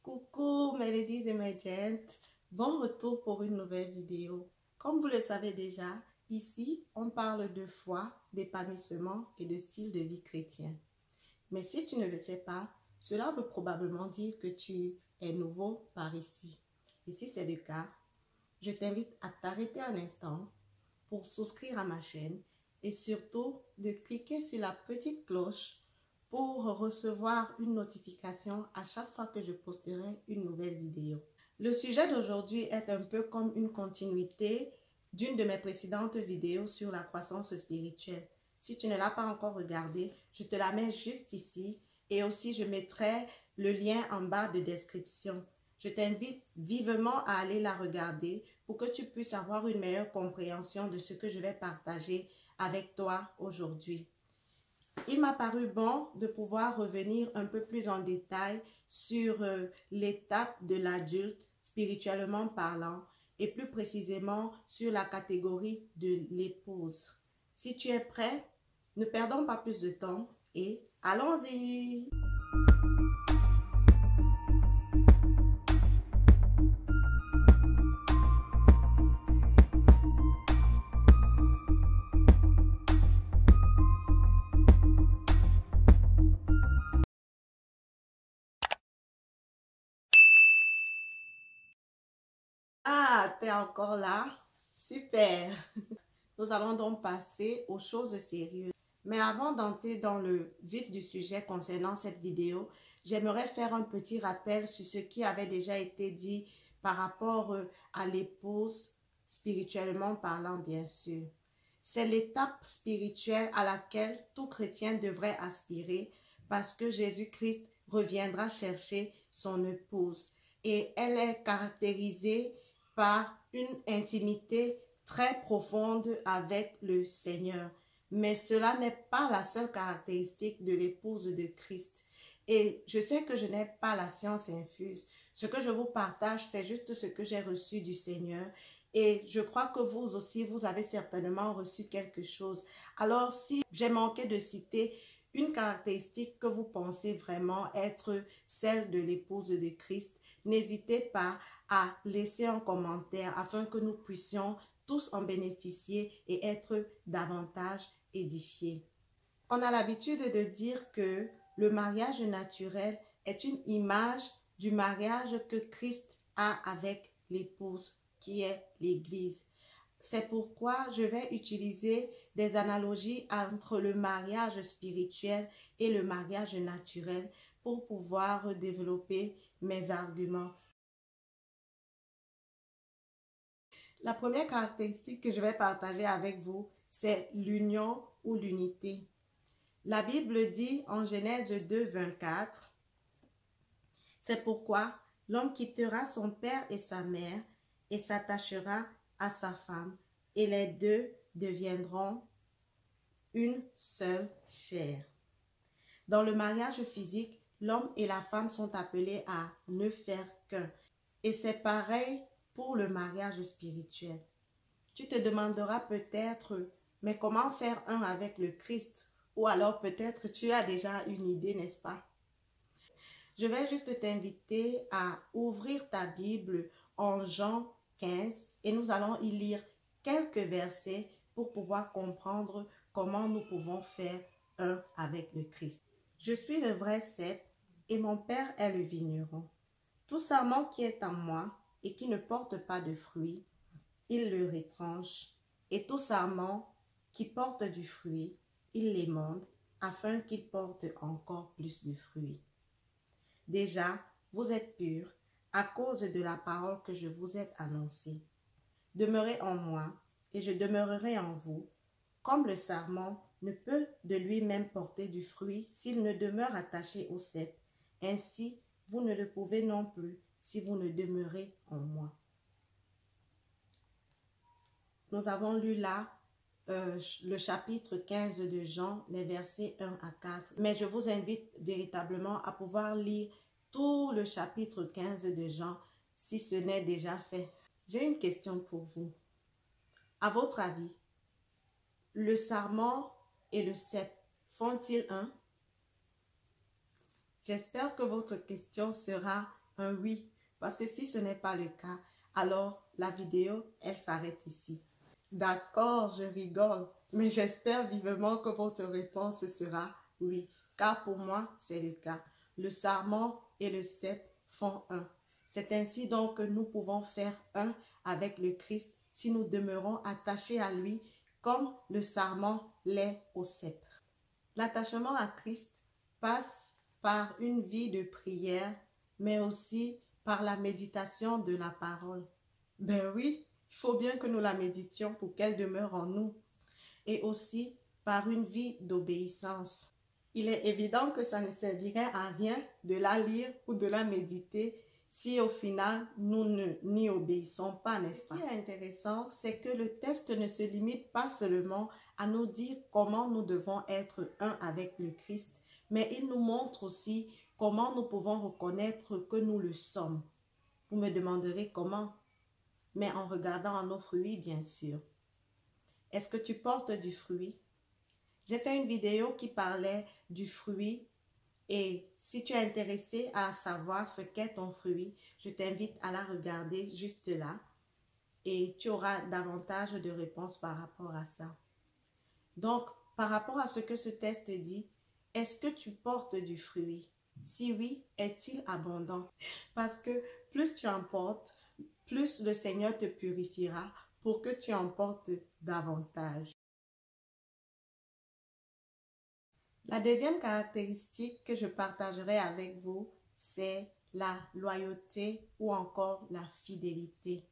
Coucou mes ladies et mes gents, bon retour pour une nouvelle vidéo. Comme vous le savez déjà, ici on parle de foi, d'épanouissement et de style de vie chrétien. Mais si tu ne le sais pas, cela veut probablement dire que tu es nouveau par ici. Et si c'est le cas, je t'invite à t'arrêter un instant pour souscrire à ma chaîne et surtout de cliquer sur la petite cloche pour recevoir une notification à chaque fois que je posterai une nouvelle vidéo. Le sujet d'aujourd'hui est un peu comme une continuité d'une de mes précédentes vidéos sur la croissance spirituelle. Si tu ne l'as pas encore regardée, je te la mets juste ici et aussi je mettrai le lien en bas de description. Je t'invite vivement à aller la regarder pour que tu puisses avoir une meilleure compréhension de ce que je vais partager avec toi aujourd'hui. Il m'a paru bon de pouvoir revenir un peu plus en détail sur l'étape de l'adulte, spirituellement parlant, et plus précisément sur la catégorie de l'épouse. Si tu es prêt, ne perdons pas plus de temps et allons-y! Ah, t'es encore là? Super! Nous allons donc passer aux choses sérieuses. Mais avant d'entrer dans le vif du sujet concernant cette vidéo, j'aimerais faire un petit rappel sur ce qui avait déjà été dit par rapport à l'épouse, spirituellement parlant bien sûr. C'est l'étape spirituelle à laquelle tout chrétien devrait aspirer parce que Jésus-Christ reviendra chercher son épouse. Et elle est caractérisée par une intimité très profonde avec le Seigneur. Mais cela n'est pas la seule caractéristique de l'épouse de Christ. Et je sais que je n'ai pas la science infuse. Ce que je vous partage, c'est juste ce que j'ai reçu du Seigneur. Et je crois que vous aussi, vous avez certainement reçu quelque chose. Alors, si j'ai manqué de citer une caractéristique que vous pensez vraiment être celle de l'épouse de Christ, n'hésitez pas à laisser un commentaire afin que nous puissions tous en bénéficier et être davantage édifiés. On a l'habitude de dire que le mariage naturel est une image du mariage que Christ a avec l'épouse qui est l'Église. C'est pourquoi je vais utiliser des analogies entre le mariage spirituel et le mariage naturel pour pouvoir développer mes arguments. La première caractéristique que je vais partager avec vous, c'est l'union ou l'unité. La Bible dit en Genèse 2, 24, « C'est pourquoi l'homme quittera son père et sa mère et s'attachera à sa femme, et les deux deviendront une seule chair. » Dans le mariage physique, l'homme et la femme sont appelés à ne faire qu'un. Et c'est pareil pour le mariage spirituel. Tu te demanderas peut-être, mais comment faire un avec le Christ? Ou alors peut-être tu as déjà une idée, n'est-ce pas? Je vais juste t'inviter à ouvrir ta Bible en Jean 15 et nous allons y lire quelques versets pour pouvoir comprendre comment nous pouvons faire un avec le Christ. Je suis le vrai cep et mon Père est le vigneron. Tout sarment qui est en moi et qui ne porte pas de fruits, il le retranche, et tout sarment qui porte du fruit, il l'émonde, afin qu'il porte encore plus de fruits. Déjà, vous êtes purs à cause de la parole que je vous ai annoncée. Demeurez en moi, et je demeurerai en vous, comme le sarment ne peut de lui-même porter du fruit s'il ne demeure attaché au cep. Ainsi, vous ne le pouvez non plus si vous ne demeurez en moi. Nous avons lu là le chapitre 15 de Jean, les versets 1 à 4. Mais je vous invite véritablement à pouvoir lire tout le chapitre 15 de Jean si ce n'est déjà fait. J'ai une question pour vous. À votre avis, le sarment et le cep font-ils un? J'espère que votre question sera un oui. Parce que si ce n'est pas le cas, alors la vidéo, elle s'arrête ici. D'accord, je rigole, mais j'espère vivement que votre réponse sera oui, car pour moi, c'est le cas. Le sarment et le cep font un. C'est ainsi donc que nous pouvons faire un avec le Christ si nous demeurons attachés à lui comme le sarment l'est au cep. L'attachement à Christ passe par une vie de prière, mais aussi par la méditation de la parole. Ben oui, il faut bien que nous la méditions pour qu'elle demeure en nous. Et aussi par une vie d'obéissance. Il est évident que ça ne servirait à rien de la lire ou de la méditer si au final nous n'y obéissons pas, n'est-ce pas? Ce qui est intéressant, c'est que le test ne se limite pas seulement à nous dire comment nous devons être un avec le Christ, mais il nous montre aussi comment nous pouvons reconnaître que nous le sommes. Vous me demanderez comment? Mais en regardant nos fruits, bien sûr. Est-ce que tu portes du fruit? J'ai fait une vidéo qui parlait du fruit et si tu es intéressé à savoir ce qu'est ton fruit, je t'invite à la regarder juste là et tu auras davantage de réponses par rapport à ça. Donc, par rapport à ce que ce test dit, est-ce que tu portes du fruit? Si oui, est-il abondant? Parce que plus tu en portes, plus le Seigneur te purifiera pour que tu en portes davantage. La deuxième caractéristique que je partagerai avec vous, c'est la loyauté ou encore la fidélité.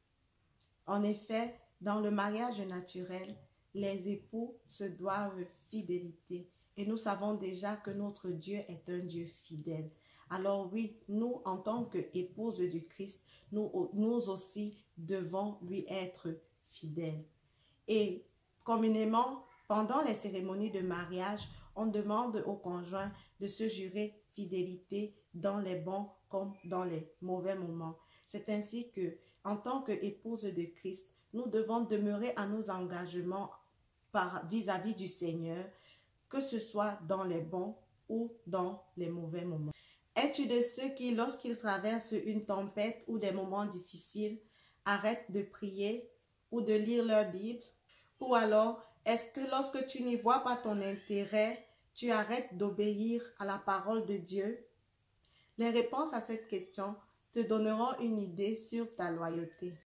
En effet, dans le mariage naturel, les époux se doivent fidélité. Et nous savons déjà que notre Dieu est un Dieu fidèle. Alors oui, nous, en tant qu'épouses du Christ, nous aussi devons lui être fidèles. Et communément, pendant les cérémonies de mariage, on demande au conjoint de se jurer fidélité dans les bons comme dans les mauvais moments. C'est ainsi que, en tant qu'épouse de Christ, nous devons demeurer à nos engagements vis-à-vis du Seigneur, que ce soit dans les bons ou dans les mauvais moments. Es-tu de ceux qui, lorsqu'ils traversent une tempête ou des moments difficiles, arrêtent de prier ou de lire leur Bible? Ou alors, est-ce que lorsque tu n'y vois pas ton intérêt, tu arrêtes d'obéir à la parole de Dieu? Les réponses à cette question te donneront une idée sur ta loyauté.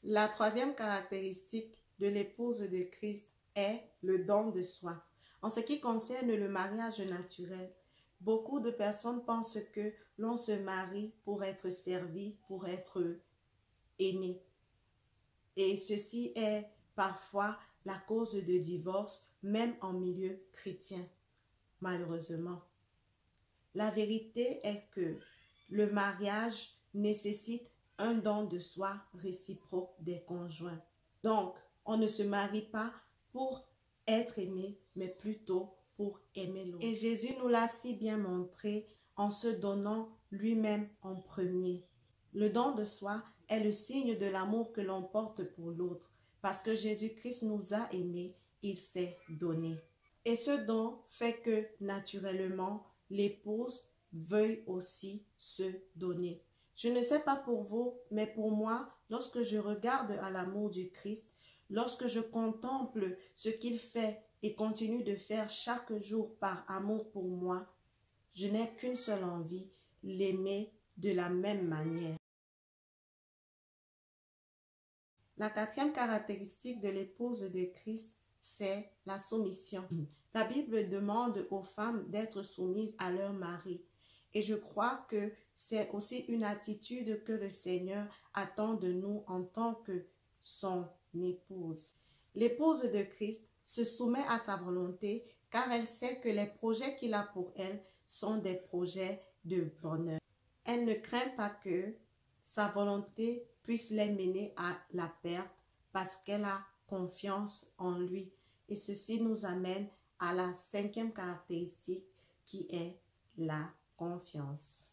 La troisième caractéristique de l'épouse de Christ est le don de soi. En ce qui concerne le mariage naturel, beaucoup de personnes pensent que l'on se marie pour être servi, pour être aimé. Et ceci est parfois la cause de divorce, même en milieu chrétien, malheureusement. La vérité est que le mariage nécessite un don de soi réciproque des conjoints. Donc, on ne se marie pas pour être aimé, mais plutôt pour aimer l'autre. Et Jésus nous l'a si bien montré en se donnant lui-même en premier. Le don de soi est le signe de l'amour que l'on porte pour l'autre. Parce que Jésus-Christ nous a aimés, il s'est donné. Et ce don fait que, naturellement, l'épouse veuille aussi se donner. Je ne sais pas pour vous, mais pour moi, lorsque je regarde à l'amour du Christ, lorsque je contemple ce qu'il fait et continue de faire chaque jour par amour pour moi, je n'ai qu'une seule envie, l'aimer de la même manière. La quatrième caractéristique de l'épouse de Christ, c'est la soumission. La Bible demande aux femmes d'être soumises à leur mari. Et je crois que c'est aussi une attitude que le Seigneur attend de nous en tant que son épouse. L'épouse de Christ se soumet à sa volonté car elle sait que les projets qu'il a pour elle sont des projets de bonheur. Elle ne craint pas que sa volonté puisse les mener à la perte parce qu'elle a confiance en lui. Et ceci nous amène à la cinquième caractéristique qui est la confiance.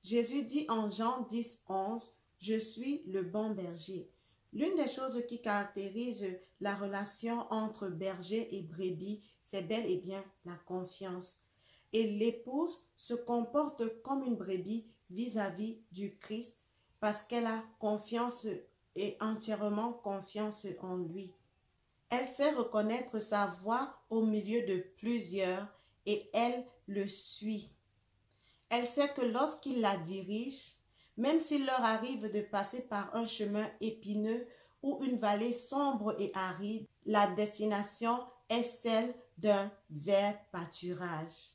Jésus dit en Jean 10, 11, « Je suis le bon berger ». L'une des choses qui caractérise la relation entre berger et brebis, c'est bel et bien la confiance. Et l'épouse se comporte comme une brebis vis-à-vis du Christ parce qu'elle a confiance et entièrement confiance en lui. Elle sait reconnaître sa voix au milieu de plusieurs et elle le suit. Elle sait que lorsqu'il la dirige, même s'il leur arrive de passer par un chemin épineux ou une vallée sombre et aride, la destination est celle d'un vert pâturage.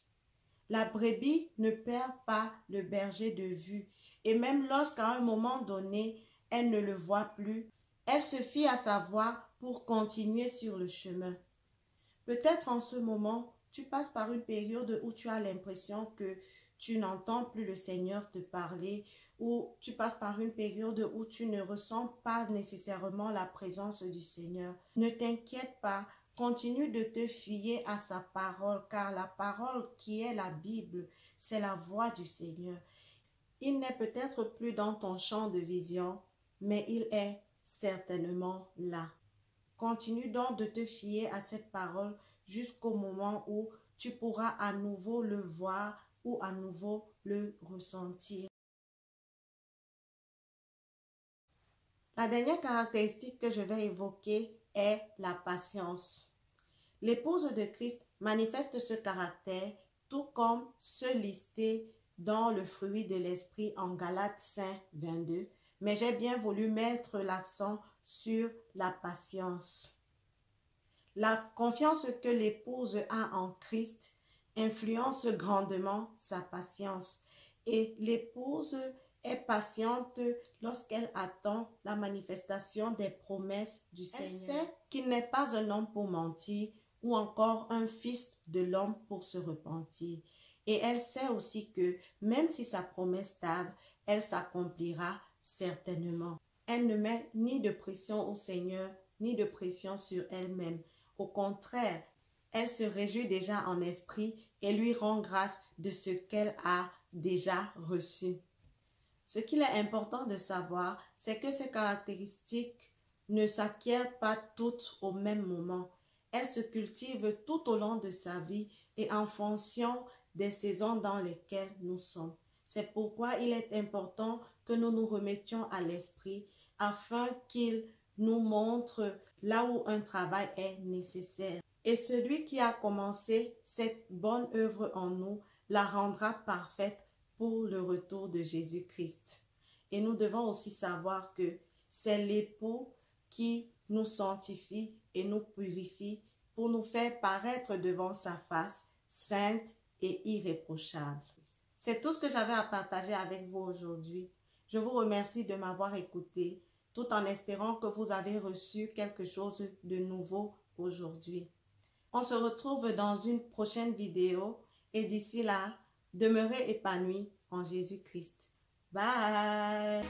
La brebis ne perd pas le berger de vue et même lorsqu'à un moment donné, elle ne le voit plus, elle se fie à sa voix pour continuer sur le chemin. Peut-être en ce moment, tu passes par une période où tu as l'impression que tu n'entends plus le Seigneur te parler, ou tu passes par une période où tu ne ressens pas nécessairement la présence du Seigneur. Ne t'inquiète pas, continue de te fier à sa parole, car la parole qui est la Bible, c'est la voix du Seigneur. Il n'est peut-être plus dans ton champ de vision, mais il est certainement là. Continue donc de te fier à cette parole jusqu'au moment où tu pourras à nouveau le voir ou à nouveau le ressentir. La dernière caractéristique que je vais évoquer est la patience. L'épouse de Christ manifeste ce caractère tout comme ceux listés dans le fruit de l'esprit en Galates 5, 22, mais j'ai bien voulu mettre l'accent sur la patience. La confiance que l'épouse a en Christ influence grandement sa patience et l'épouse est patiente lorsqu'elle attend la manifestation des promesses du Seigneur. Elle sait qu'il n'est pas un homme pour mentir ou encore un fils de l'homme pour se repentir. Et elle sait aussi que même si sa promesse tarde, elle s'accomplira certainement. Elle ne met ni de pression au Seigneur, ni de pression sur elle-même. Au contraire, elle se réjouit déjà en esprit et lui rend grâce de ce qu'elle a déjà reçu. Ce qu'il est important de savoir, c'est que ces caractéristiques ne s'acquièrent pas toutes au même moment. Elles se cultivent tout au long de sa vie et en fonction des saisons dans lesquelles nous sommes. C'est pourquoi il est important que nous nous remettions à l'esprit afin qu'il nous montre là où un travail est nécessaire. Et celui qui a commencé cette bonne œuvre en nous la rendra parfaite pour le retour de Jésus-Christ. Et nous devons aussi savoir que c'est l'époux qui nous sanctifie et nous purifie pour nous faire paraître devant sa face sainte et irréprochable. C'est tout ce que j'avais à partager avec vous aujourd'hui. Je vous remercie de m'avoir écouté, tout en espérant que vous avez reçu quelque chose de nouveau aujourd'hui. On se retrouve dans une prochaine vidéo et d'ici là, demeurez épanouis en Jésus-Christ. Bye!